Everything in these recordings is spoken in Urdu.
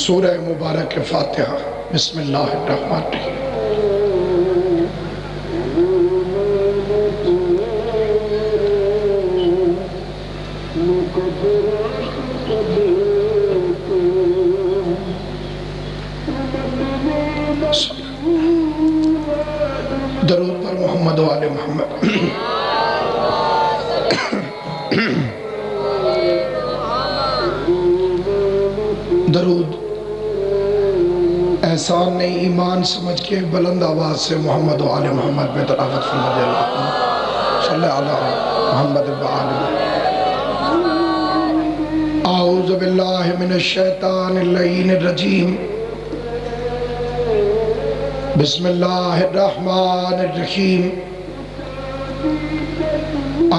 سورہ مبارک فاتحہ۔ بسم اللہ الرحمن الرحیم۔ درود پر محمد و آل محمد۔ درود احسان نہیں ایمان سمجھ کے بلند آواز سے محمد و آل محمد میں تلاوت فرما دے اللہ صلی علی محمد و آل محمد۔ اعوذ باللہ من الشیطان اللعین الرجیم۔ بسم اللہ الرحمن الرحیم۔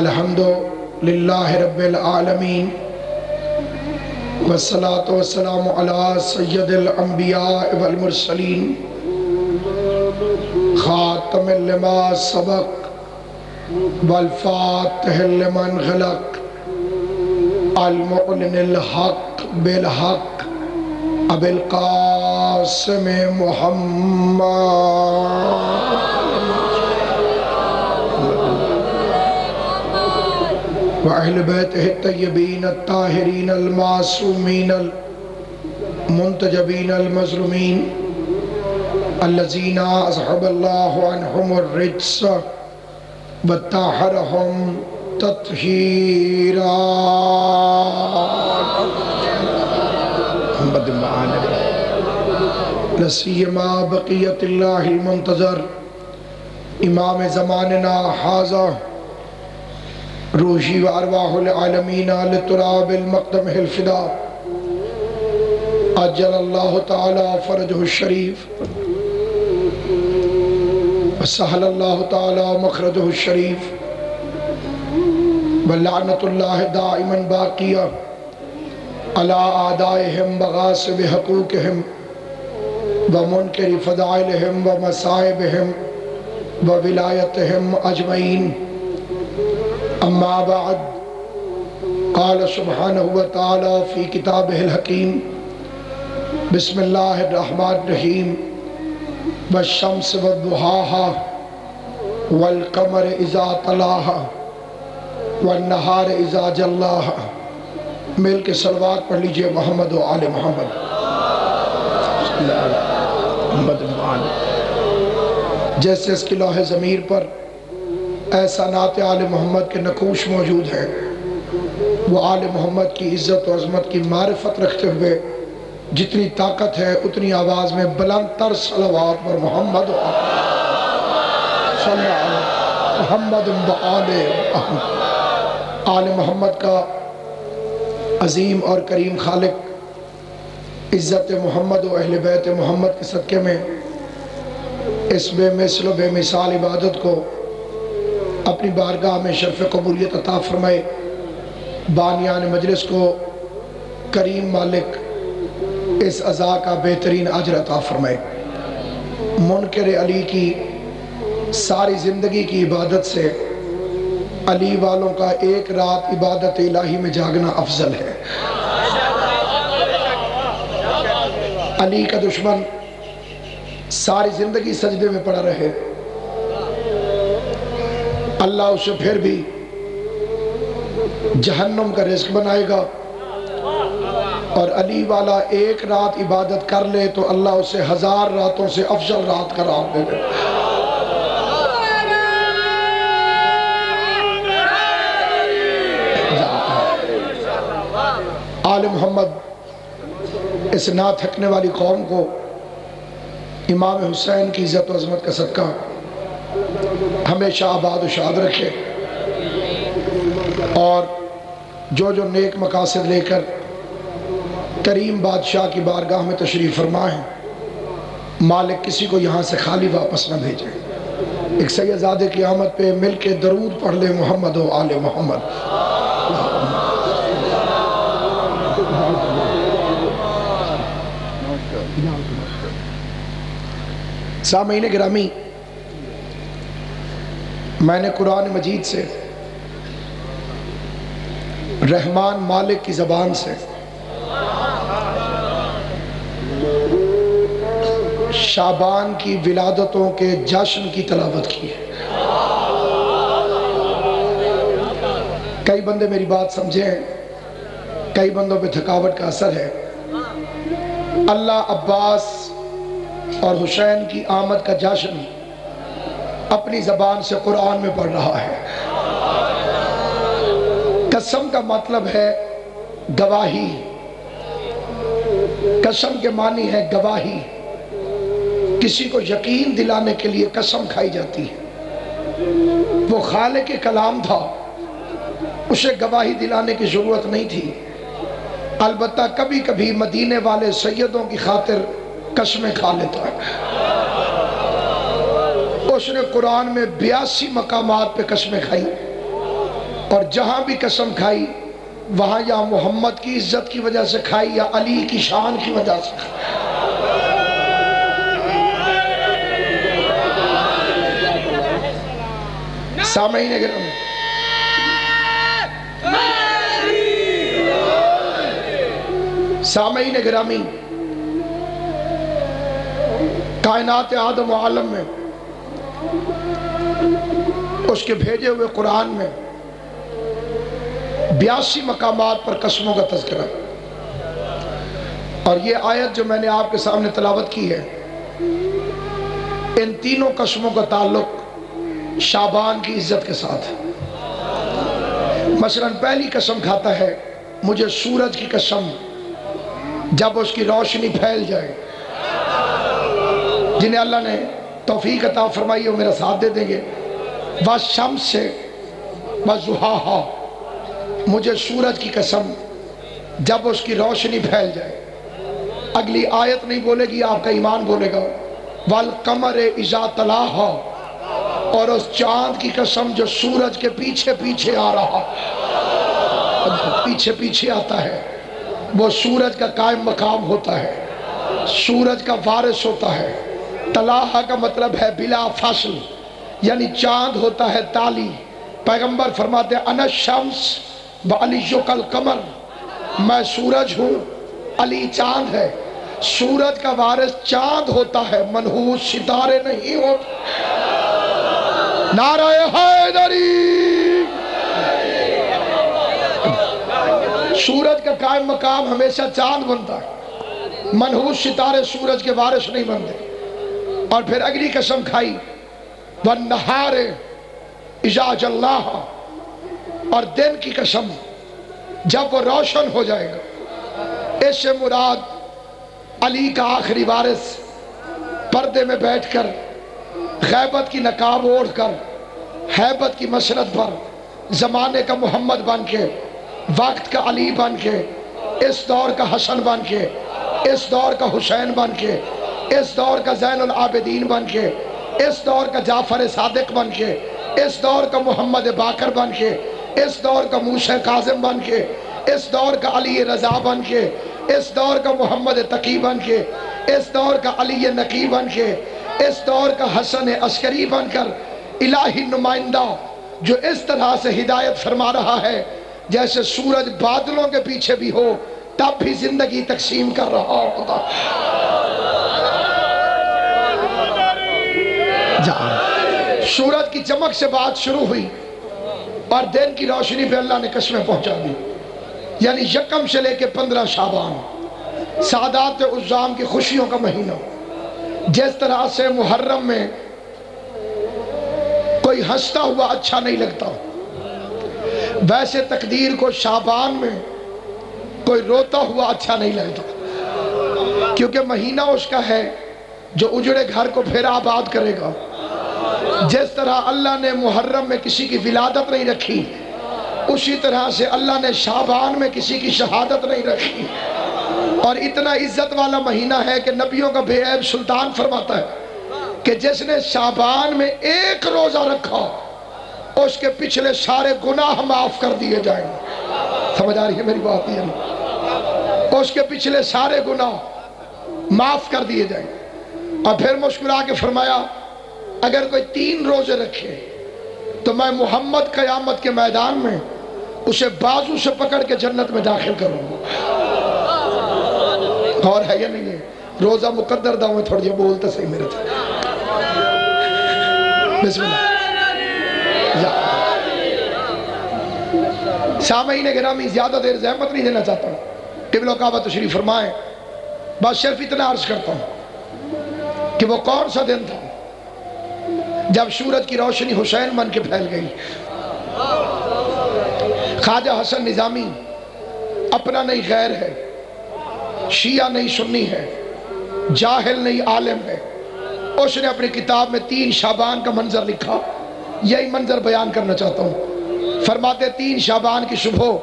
الحمد للہ رب العالمین، والصلاة والسلام علی سید الانبیاء والمرسلین، خاتم لما سبق والفاتح لمن غلق، المعلن الحق بالحق، ابی القاسم محمد وأهل بيته الطيبين الطاهرين المعصومين المنتجبين المظلومين الذين أذهب الله عنهم الرجس وطهرهم تطهيرا محمد لا سيما بقية الله المنتظر امام زماننا هذا روحی و ارواح العالمین لتراب المقدم الفدا اجل اللہ تعالی فرجہ الشریف وسہل اللہ تعالی مخرجہ الشریف ولعنت اللہ دائما باقیہ علی اعدائہم بغاصب حقوقہم ومنکر فضائلہم ومصائبہم وولایتہم اجمعین۔ اما بعد، قال سبحانہ وتعالی فی کتابہ الحکیم، بسم اللہ الرحمن الرحیم، والشمس والضحاها والقمر اذا تلاها والنہار اذا جلاها۔ مل کے صلوات پڑھ لیجئے محمد و آل محمد۔ جیسے اس کی لوح ضمیر پر ایسا نعت آل محمد کے نقوش موجود ہیں، وہ آل محمد کی عزت و عظمت کی معرفت رکھتے ہوئے جتنی طاقت ہے اتنی آواز میں بلند تر صلوات پر محمد و صلی اللہ محمد و آل محمد کا عظیم اور کریم خالق عزت محمد و اہل بیت محمد کے صدقے میں اس بے مثل و بے مثال عبادت کو اپنی بارگاہ میں شرف قبولیت عطا فرمائے۔ بانیان مجلس کو کریم مالک اس عزا کا بہترین اجر عطا فرمائے۔ منکر علی کی ساری زندگی کی عبادت سے علی والوں کا ایک رات عبادت الہی میں جاگنا افضل ہے۔ علی کا دشمن ساری زندگی سجدے میں پڑا رہے، اللہ اسے پھر بھی جہنم کا رزق بنائے گا، اور علی والا ایک رات عبادت کر لے تو اللہ اسے 1000 راتوں سے افضل رات قرار دے گا۔ آل محمد اس نہ تھکنے والی قوم کو امام حسین کی عزت و عظمت کا صدقہ ہمیشہ آباد و شاد رکھے، اور جو جو نیک مقاصد لے کر کریم بادشاہ کی بارگاہ میں تشریف فرما ہے، مالک کسی کو یہاں سے خالی واپس نہ بھیجے۔ ایک سیدزادے کی آمد پہ مل کے درود پڑھ لے محمد و آل محمد۔ سامعین گرامی، میں نے قرآن مجید سے رحمان مالک کی زبان سے شعبان کی ولادتوں کے جشن کی تلاوت کی ہے۔ کئی بندے میری بات سمجھیں، کئی بندوں پہ تھکاوٹ کا اثر ہے۔ اللہ عباس اور حسین کی آمد کا جشن اپنی زبان سے قرآن میں پڑھ رہا ہے۔ قسم کا مطلب ہے گواہی، قسم کے معنی ہے گواہی۔ کسی کو یقین دلانے کے لیے قسم کھائی جاتی ہے۔ وہ خالق کلام تھا، اسے گواہی دلانے کی ضرورت نہیں تھی، البتہ کبھی کبھی مدینے والے سیدوں کی خاطر قسمیں کھا لیتا ہے۔ اس نے قرآن میں 82 مقامات پہ قسمیں کھائی، اور جہاں بھی قسم کھائی وہاں یا محمد کی عزت کی وجہ سے کھائی یا علی کی شان کی وجہ سے کھائی۔ سامعین گرامی، سامعین گرامی، کائنات آدم و عالم میں اس کے بھیجے ہوئے قرآن میں 82 مقامات پر قسموں کا تذکرہ، اور یہ آیت جو میں نے آپ کے سامنے تلاوت کی ہے، ان تینوں قسموں کا تعلق شعبان کی عزت کے ساتھ ہے۔ مثلا پہلی قسم کھاتا ہے مجھے سورج کی قسم جب اس کی روشنی پھیل جائے۔ جنہیں اللہ نے توفیق عطا فرمائی وہ میرا ساتھ دے دیں گے۔ وَالشَّمْسِ وَضُحَاهَا، مجھے سورج کی قسم جب اس کی روشنی پھیل جائے۔ اگلی آیت نہیں بولے گی، آپ کا ایمان بولے گا۔ وَالْقَمَرِ إِذَا تَلَاهَا، اور اس چاند کی قسم جو سورج کے پیچھے پیچھے آ رہا، پیچھے پیچھے آتا ہے، وہ سورج کا قائم مقام ہوتا ہے، سورج کا وارث ہوتا ہے۔ تلاہا کا مطلب ہے بلا فاصل، یعنی چاند ہوتا ہے تالی۔ پیغمبر فرماتے ہیں انا الشمس وعلی القمر، میں سورج ہوں، علی چاند ہے۔ سورج کا وارث چاند ہوتا ہے، منحوس ستارے نہیں ہوتے۔ نعرہ حیدری! سورج کا قائم مقام ہمیشہ چاند بنتا ہے، منحوس ستارے سورج کے وارث نہیں بنتے۔ اور پھر اگلی قسم کھائی وَالنَّهَارِ إِذَا جَلَّاهَا، اور دن کی قسم جب وہ روشن ہو جائے گا۔ اس سے مراد علی کا آخری وارث پردے میں بیٹھ کر، غیبت کی نقاب اوڑھ کر، ہیبت کی مسند پر، زمانے کا محمد بن کے، وقت کا علی بن کے، اس دور کا حسن بن کے، اس دور کا حسین بن کے، اس دور کا زین العابدین بن کے، اس دور کا جعفر صادق بن کے، اس دور کا محمد باقر بن کے، اس دور کا موسیٰ کاظم بن کے، اس دور کا علی رضا بن کے، اس دور کا محمد تقی بن کے، اس دور کا علی نقی بن کے، اس دور کا حسن عسکری بن کر، الہی نمائندہ جو اس طرح سے ہدایت فرما رہا ہے جیسے سورج بادلوں کے پیچھے بھی ہو تب بھی زندگی تقسیم کر رہا ہوتا۔ سورج کی چمک سے بات شروع ہوئی اور دن کی روشنی پہ اللہ نے قسمیں پہنچا دی، یعنی یکم سے لے کے 15 شعبان، سعادات عظام کی خوشیوں کا مہینہ۔ جس طرح سے محرم میں کوئی ہنستا ہوا اچھا نہیں لگتا، ویسے تقدیر کو شعبان میں کوئی روتا ہوا اچھا نہیں لگتا، کیونکہ مہینہ اس کا ہے جو اجڑے گھر کو پھر آباد کرے گا۔ جس طرح اللہ نے محرم میں کسی کی ولادت نہیں رکھی، اسی طرح سے اللہ نے شعبان میں کسی کی شہادت نہیں رکھی۔ اور اتنا عزت والا مہینہ ہے کہ نبیوں کا بے عیب سلطان فرماتا ہے کہ جس نے شعبان میں ایک روزہ رکھا اس کے پچھلے سارے گناہ معاف کر دیے جائیں گے۔ سمجھ آ رہی ہے میری بات؟ یہ اس کے پچھلے سارے گناہ معاف کر دیے جائیں گے۔ اور پھر مسکرا کے فرمایا اگر کوئی 3 روزے رکھے تو میں محمد قیامت کے میدان میں اسے بازو سے پکڑ کے جنت میں داخل کروں گا۔ اور ہے یا نہیں ہے؟ روزہ مقدر دا ہوں تھوڑا جی بولتا صحیح میرے تھے بسم اللہ سامعین گرامی زیادہ دیر زحمت نہیں دینا چاہتا ہوں قبلہ کعبہ تشریف فرمائیں بس صرف اتنا عرض کرتا ہوں کہ وہ کون سا دن تھا جب سورج کی روشنی حسین بن کے پھیل گئی خواجہ حسن نظامی اپنا نہیں غیر ہے شیعہ نہیں سنی ہے جاہل نہیں عالم ہے اس نے اپنی کتاب میں 3 شعبان کا منظر لکھا یہی منظر بیان کرنا چاہتا ہوں فرماتے 3 شعبان کی صبح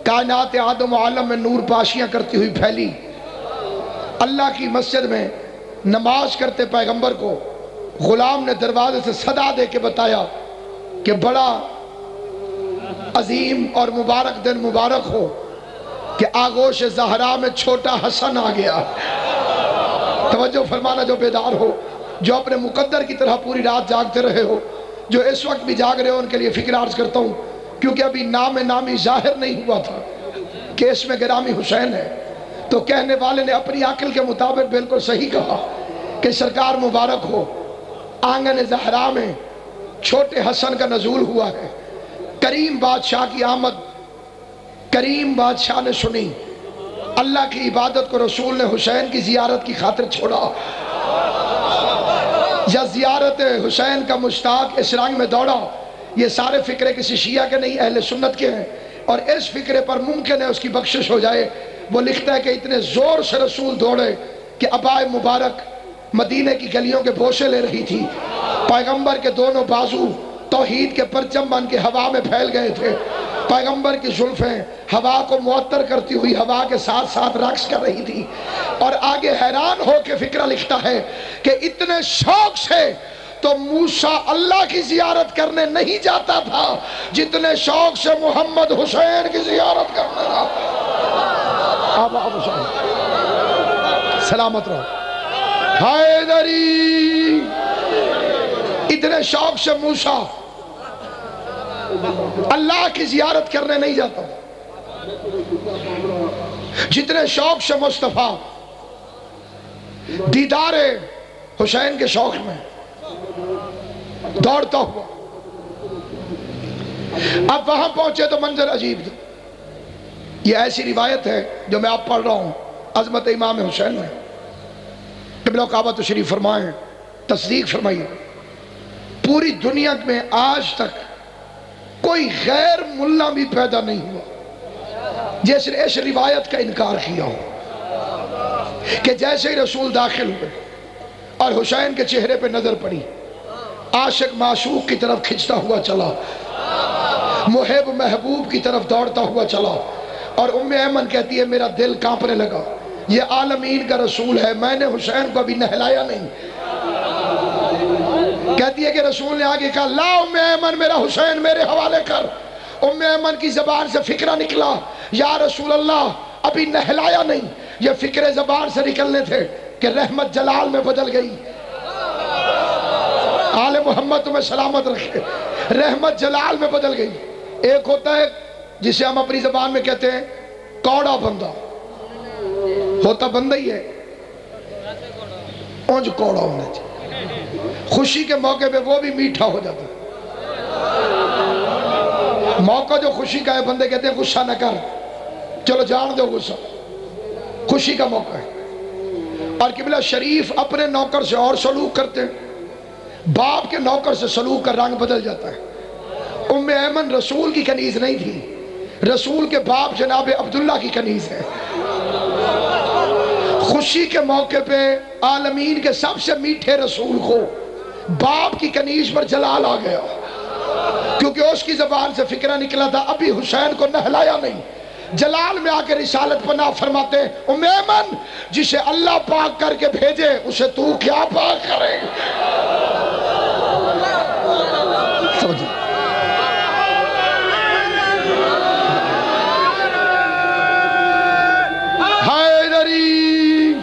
کائنات آدم و عالم میں نور پاشیاں کرتی ہوئی پھیلی اللہ کی مسجد میں نماز کرتے پیغمبر کو غلام نے دروازے سے صدا دے کے بتایا کہ بڑا عظیم اور مبارک دن مبارک ہو کہ آغوش زہرا میں چھوٹا حسن آ گیا توجہ فرمانا جو بیدار ہو جو اپنے مقدر کی طرح پوری رات جاگتے رہے ہو جو اس وقت بھی جاگ رہے ہو ان کے لیے فکر عرض کرتا ہوں کیونکہ ابھی نام نامی ظاہر نہیں ہوا تھا کہ اس میں گرامی حسین ہے تو کہنے والے نے اپنی عقل کے مطابق بالکل صحیح کہا کہ سرکار مبارک ہو آنگن زہرا میں چھوٹے حسن کا نزول ہوا ہے کریم بادشاہ کی آمد کریم بادشاہ نے سنی اللہ کی عبادت کو رسول نے حسین کی زیارت کی خاطر چھوڑا یا زیارت حسین کا مشتاق اس رنگ میں دوڑا یہ سارے فکرے کسی شیعہ کے نہیں اہل سنت کے ہیں اور اس فکرے پر ممکن ہے اس کی بخشش ہو جائے وہ لکھتا ہے کہ اتنے زور سے رسول دوڑے کہ عبائے مبارک مدینہ کی گلیوں کے بوسے لے رہی تھی پیغمبر کے دونوں بازو توحید کے پرچم بن کے ہوا میں پھیل گئے تھے پیغمبر کی زلفیں ہوا کو معطر کرتی ہوئی ہوا کے ساتھ ساتھ رقص کر رہی تھی اور آگے حیران ہو کے فکرہ لکھتا ہے کہ اتنے شوق سے تو موسیٰ اللہ کی زیارت کرنے نہیں جاتا تھا جتنے شوق سے محمد حسین کی زیارت کرنے تھا سلامت رہو حیدری اتنے شوق سے موسیٰ اللہ کی زیارت کرنے نہیں جاتا جتنے شوق سے مصطفیٰ دیدار حسین کے شوق میں دوڑتا ہوا اب وہاں پہنچے تو منظر عجیب تھا یہ ایسی روایت ہے جو میں آپ پڑھ رہا ہوں عظمت امام حسین میں قبلہ کعبہ تشریف فرمائیں تصدیق فرمائیے پوری دنیا میں آج تک کوئی غیر ملا بھی پیدا نہیں ہوا جس نے اس روایت کا انکار کیا ہو کہ جیسے ہی رسول داخل ہوئے اور حسین کے چہرے پہ نظر پڑی عاشق معشوق کی طرف کھنچتا ہوا چلا محب محبوب کی طرف دوڑتا ہوا چلا اور ام ایمن کہتی ہے میرا دل کانپنے لگا یہ عالمین کا رسول ہے میں نے حسین کو ابھی نہلایا نہیں کہتی ہے کہ رسول نے آگے کہا لا ام ایمن میرا حسین میرے حوالے کر ام ایمن کی زبان سے فکرہ نکلا یا رسول اللہ ابھی نہلایا نہیں یہ فکرے زبان سے نکلنے تھے کہ رحمت جلال میں بدل گئی آل محمد تمہیں سلامت رکھے رحمت جلال میں بدل گئی ایک ہوتا ہے جسے ہم اپنی زبان میں کہتے ہیں کوڑا بندہ ہوتا بندہ ہی ہے اونج کوڑا ہونا چاہیے خوشی کے موقع پہ وہ بھی میٹھا ہو جاتا موقع جو خوشی کا ہے بندے کہتے ہیں غصہ نہ کر چلو جان دو غصہ خوشی کا موقع ہے اور قبلہ شریف اپنے نوکر سے اور سلوک کرتے ہیں باپ کے نوکر سے سلوک کا رنگ بدل جاتا ہے ام ایمن رسول کی کنیز نہیں تھی رسول کے باپ جناب عبداللہ کی کنیز ہے خوشی کے موقع پہ عالمین کے سب سے میٹھے رسول کو باپ کی کنیز پر جلال آ گیا کیونکہ اس کی زبان سے فکرہ نکلا تھا ابھی حسین کو نہلایا نہیں جلال میں آ کے رسالت پناہ فرماتے ہیں ام ایمن جسے اللہ پاک کر کے بھیجے اسے تو کیا پاک کرے سمجھیں حیدری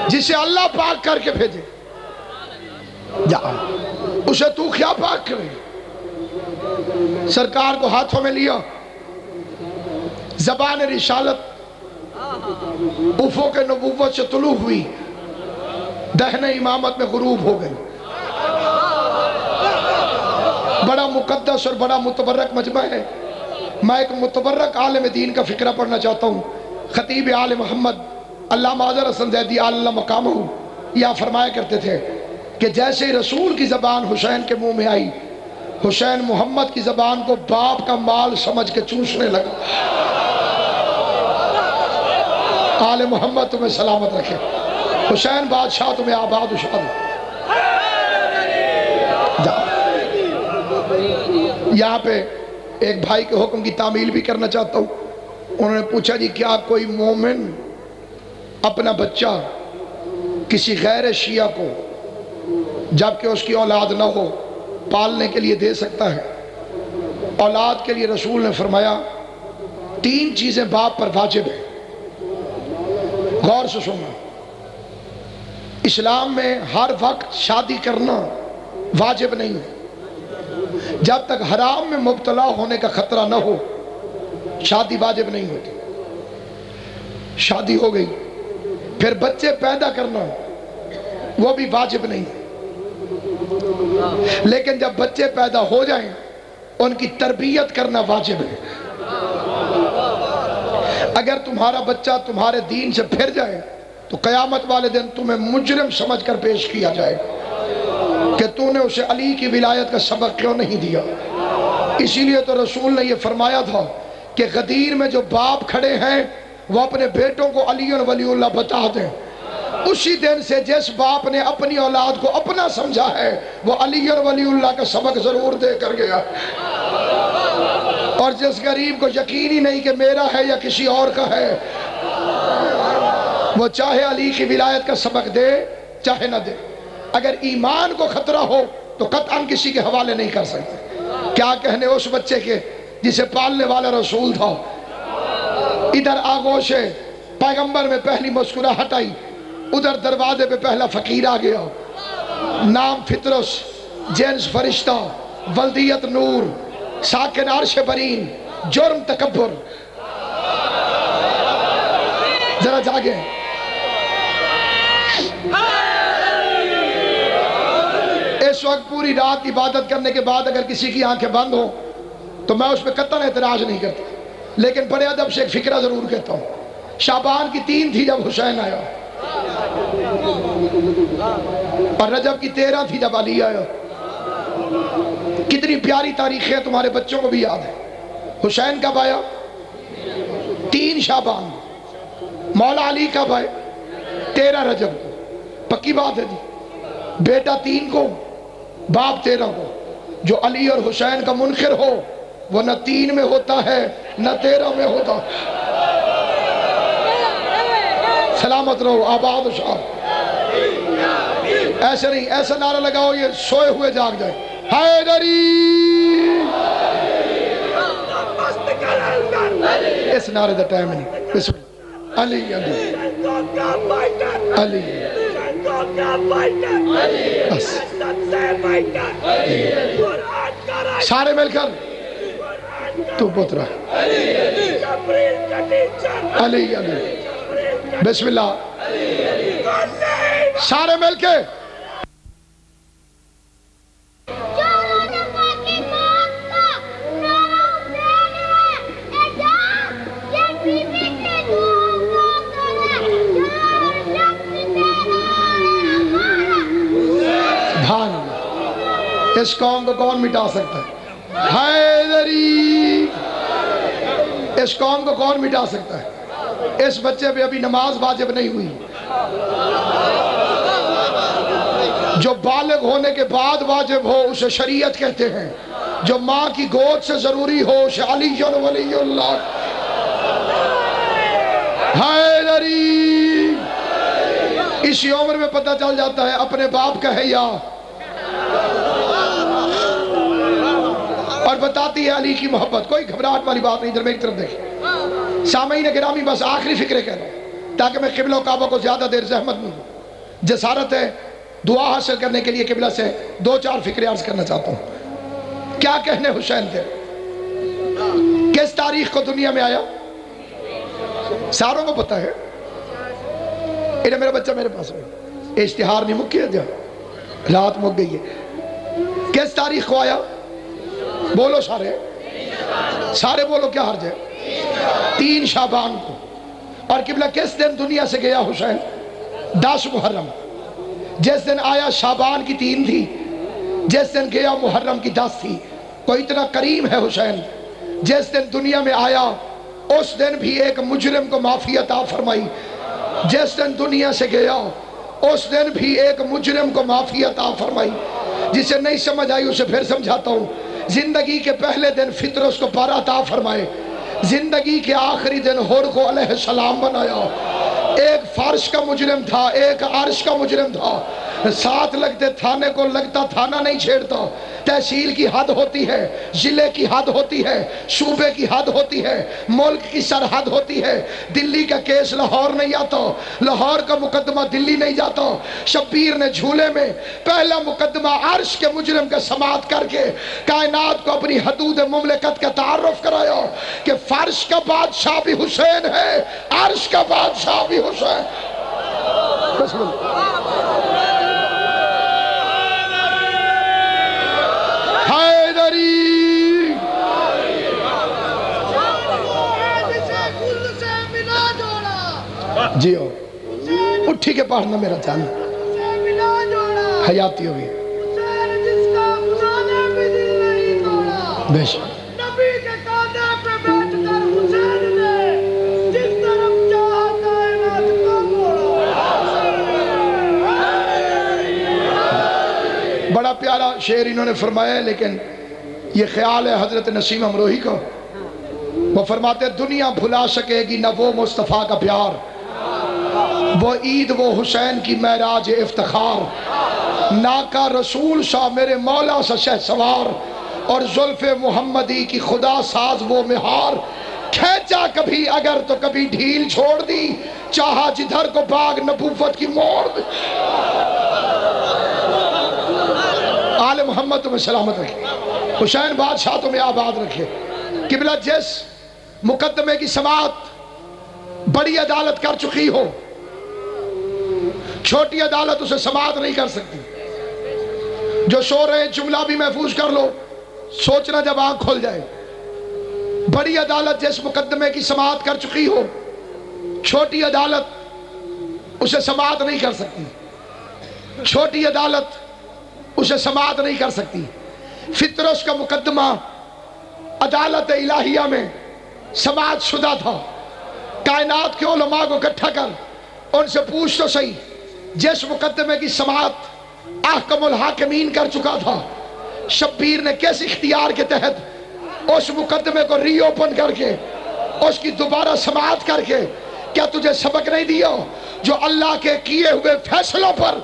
جسے اللہ پاک کر کے بھیجے جا اسے تو کیا پاک کرے سرکار کو ہاتھوں میں لیا زبان رسالت افق نبوت سے طلوع ہوئی، دہن امامت میں غروب ہو گئی۔ بڑا مقدس اور بڑا متبرک مجمع ہے۔ میں ایک متبرک عالم دین کا فقرہ پڑھنا چاہتا ہوں۔ خطیب آل محمد علامہ اظہر حسن زیدی اللہ مقامہ یا فرمایا کرتے تھے کہ جیسے رسول کی زبان حسین کے منہ میں آئی، حسین محمد کی زبان کو باپ کا مال سمجھ کے چوسنے لگا۔ آل محمد تمہیں سلامت رکھے، حسین بادشاہ تمہیں آباد و شاد۔ یہاں پہ ایک بھائی کے حکم کی تعمیل بھی کرنا چاہتا ہوں۔ انہوں نے پوچھا جی کیا کوئی مومن اپنا بچہ کسی غیر شیعہ کو جبکہ اس کی اولاد نہ ہو پالنے کے لیے دے سکتا ہے؟ اولاد کے لیے رسول نے فرمایا 3 چیزیں باپ پر واجب ہیں۔ غور سے سننا، اسلام میں ہر وقت شادی کرنا واجب نہیں ہے۔ جب تک حرام میں مبتلا ہونے کا خطرہ نہ ہو شادی واجب نہیں ہوتی۔ شادی ہو گئی پھر بچے پیدا کرنا وہ بھی واجب نہیں ہے، لیکن جب بچے پیدا ہو جائیں ان کی تربیت کرنا واجب ہے۔ اگر تمہارا بچہ تمہارے دین سے پھر جائے تو قیامت والے دن تمہیں مجرم سمجھ کر پیش کیا جائے کہ تو نے اسے علی کی ولایت کا سبق کیوں نہیں دیا۔ اسی لیے تو رسول نے یہ فرمایا تھا کہ غدیر میں جو باپ کھڑے ہیں وہ اپنے بیٹوں کو علی ولی اللہ بتا دیں۔ اسی دن سے جس باپ نے اپنی اولاد کو اپنا سمجھا ہے وہ علی ولی اللہ کا سبق ضرور دے کر گیا۔ اور جس غریب کو یقین ہی نہیں کہ میرا ہے یا کسی اور کا ہے، وہ چاہے علی کی ولایت کا سبق دے چاہے نہ دے، اگر ایمان کو خطرہ ہو تو قطعاً کسی کے حوالے نہیں کر سکتے۔ کیا کہنے اس بچے کے جسے پالنے والا رسول تھا۔ ادھر آغوش پیغمبر میں پہلی مسکراہٹ آئی، ادھر دروازے پہ پہلا فقیر آ گیا، نام فطرس، جنس فرشتہ، ولدیت نور، ساکن عرش برین، جرم تکبر۔ ذرا جاگے، اس وقت پوری رات عبادت کرنے کے بعد اگر کسی کی آنکھیں بند ہوں تو میں اس پہ قطعاً اعتراض نہیں کرتا، لیکن بڑے ادب سے ایک فکرہ ضرور کہتا ہوں۔ شعبان کی 3 تھی جب حسین آیا، اور رجب کی 13 تھی جب علی آیا۔ کتنی پیاری تاریخیں تمہارے بچوں کو بھی یاد ہے۔ حسین کب آیا؟ 3 شعبان۔ مولا علی کب آئے؟ 13 رجب کو۔ پکی بات ہے جی، بیٹا 3 کو باپ 13 کو۔ جو علی اور حسین کا منکر ہو وہ نہ 3 میں ہوتا ہے نہ 13 میں ہوتا۔ سلامت رہو، آباد و شاد۔ ایسے نہیں، ایسا نعرہ لگاؤ یہ سوئے ہوئے جاگ جائے۔ حیدری، اس نعرے دا ٹائم نہیں۔ بسم اللہ، علی علی علی، بس سارے مل کر تو پترا علی علی، بسم اللہ، سارے مل کے اس قوم کو کون مٹا سکتا ہے؟ حیدری، اس قوم کو کون مٹا سکتا ہے؟ اس بچے پہ ابھی نماز واجب نہیں ہوئی، جو بالغ ہونے کے بعد واجب ہو اسے شریعت کہتے ہیں، جو ماں کی گود سے ضروری ہو اسے علی ولی اللہ۔ حیدری، اسی عمر میں پتہ چل جاتا ہے اپنے باپ کا ہے یا، اور بتاتی ہے علی کی محبت۔ کوئی گھبراہٹ والی بات نہیں، ادھر میری طرف دیکھیں۔ سامعین گرامی، بس آخری فکرے کہہ رہا ہوں تاکہ میں قبلہ و کعبہ کو زیادہ دیر زحمت نہ دوں۔ جسارت ہے دعا حاصل کرنے کے لیے قبلہ سے 2-4 فکرے عرض کرنا چاہتا ہوں۔ کیا کہنے حسین تھے؟ کس تاریخ کو دنیا میں آیا؟ ساروں کو پتہ ہے. انہیں میرا بچہ میرے پاس ہے, اشتہار نہیں مکیا جا, رات مک گئی ہے. کس تاریخ کو آیا؟ بولو سارے بولو, کیا حرج ہے؟ 3 شعبان کو. اور قبلہ کس دن دنیا سے گیا حسین؟ 10 محرم. جس دن آیا شعبان کی 3 تھی, جس دن گیا محرم کی 10 تھی. کوئی اتنا کریم ہے حسین, جس دن دنیا میں آیا اس دن بھی ایک مجرم کو معافی عطا فرمائی. جس دن دنیا سے گیا اس دن بھی ایک مجرم کو معافی عطا فرمائی. جسے نہیں سمجھ آئی اسے پھر سمجھاتا ہوں. زندگی کے پہلے دن فطرس کو پار عطا فرمائے. زندگی کے آخری دن حور کو علیہ السلام بنایا. ایک فرش کا مجرم تھا, ایک عرش کا مجرم تھا. ساتھ لگتے تھانے کو لگتا تھانہ نہیں چھیڑتا. تحصیل کی حد ہوتی ہے, ضلع کی حد ہوتی ہے, صوبے کی حد ہوتی ہے, ملک کی سرحد ہوتی ہے. دلی کا کیس لاہور نہیں آتا, لاہور کا مقدمہ دلی نہیں جاتا. شبیر نے جھولے میں پہلا مقدمہ عرش کے مجرم کا سماعت کر کے کائنات کو اپنی حدود مملکت کا تعارف کرایا کہ فرش کا بادشاہ بھی حسین ہے, عرش کا بادشاہ بھی حسین. بسم اللہ. جی ہو اٹھی کے پڑھنا میرا چاند حیاتی ہوئی بے شک. بڑا پیارا شعر انہوں نے فرمایا ہے, لیکن یہ خیال ہے حضرت نسیم امروہی کا. وہ فرماتے دنیا بھلا سکے گی نہ وہ مصطفیٰ کا پیار, وہ عید وہ حسین کی معراج افتخار. ناکا رسول سا میرے مولا سا شہسوار, اور زلف محمدی کی خدا ساز وہ مہار. کھینچا کبھی اگر تو کبھی ڈھیل چھوڑ دی, چاہا جدھر کو باغ نبوت کی موڑ دی. آل محمد تمہیں سلامت رکھے, حسین بادشاہ تمہیں آباد رکھے. قبلہ جس مقدمے کی سماعت بڑی عدالت کر چکی ہو, چھوٹی عدالت اسے سماعت نہیں کر سکتی. جو سو رہے جملہ بھی محفوظ کر لو, سوچنا جب آنکھ کھل جائے. بڑی عدالت جس مقدمے کی سماعت کر چکی ہو, چھوٹی عدالت اسے سماعت نہیں کر سکتی. چھوٹی عدالت اسے سماعت نہیں کر سکتی. فطرس کا مقدمہ عدالت الہیہ میں سماعت شدہ تھا. کائنات کے علماء کو اکٹھا کر ان سے پوچھ تو صحیح, جس مقدمے کی سماعت احکم الحاکمین کر چکا تھا, شبیر نے کس اختیار کے تحت اس مقدمے کو ری اوپن کر کے اس کی دوبارہ سماعت کر کے, کیا تجھے سبق نہیں دیا جو اللہ کے کیے ہوئے فیصلوں پر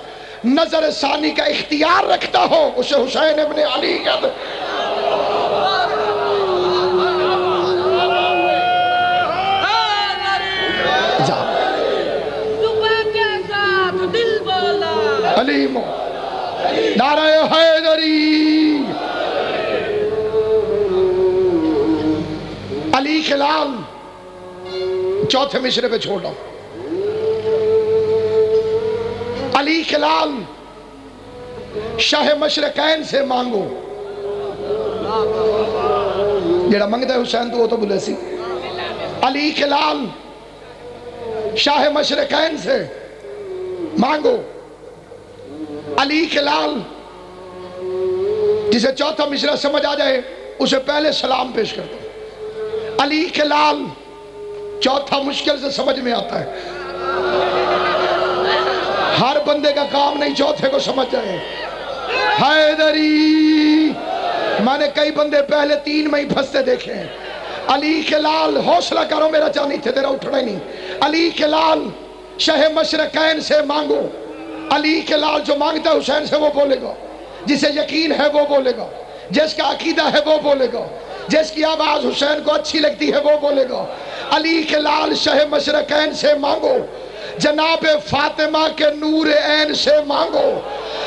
نظر ثانی کا اختیار رکھتا ہو اسے حسین ابن علی کہتے. علیمو نعرہ حیدری. علی خلال چوتھے مشرے پہ چھوڑا. علی خلال شاہ مشرقین سے مانگو. جڑا منگتا ہے حسین تو وہ تو بولے سی. علی خلال شاہ مشرقین سے مانگو. علی خلال جسے چوتھا مشرہ سمجھ آ جائے اسے پہلے سلام پیش کرتا. علی خلال چوتھا مشکل سے سمجھ میں آتا ہے. ہر بندے کا کام نہیں چوتھے کو سمجھ جائے. حیدری میں نے کئی بندے پہلے 3 میں ہی پھنستے دیکھے ہیں. علی خلال حوصلہ کرو, میرا جانی تھے تیرا اٹھنا ہی نہیں. علی خلال شاہ مشرقین سے مانگو. علی خلال جو مانگتا ہے حسین سے وہ بولے گا, جسے یقین ہے وہ بولے گا, جس کا عقیدہ ہے وہ بولے گا, جس کی آواز حسین کو اچھی لگتی ہے وہ بولے گا. علی خلال شاہ مشرقین سے مانگو. جناب فاطمہ کے نور عین سے مانگو.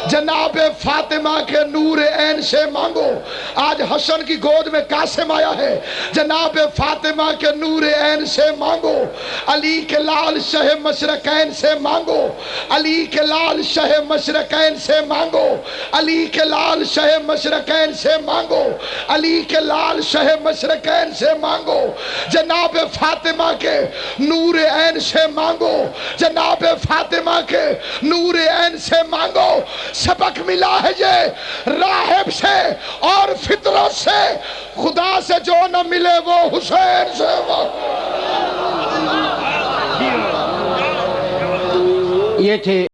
جناب فاطمہ کے نور عین سے مانگو۔ آج حسن کی گود میں قاسم آیا ہے، جناب فاطمہ کے نور عین سے مانگو، علی کے لال شہ مشرقین سے مانگو، علی کے لال شہ مشرقین سے مانگو، علی کے لال شہ مشرقین سے مانگو، علی کے لال شہ مشرقین سے مانگو، جناب فاطمہ کے نور عین سے مانگو، جناب فاطمہ کے نور عین سے مانگو۔ سبق ملا ہے یہ راہب سے اور فطرت سے، خدا سے جو نہ ملے وہ حسین سے یہ تھے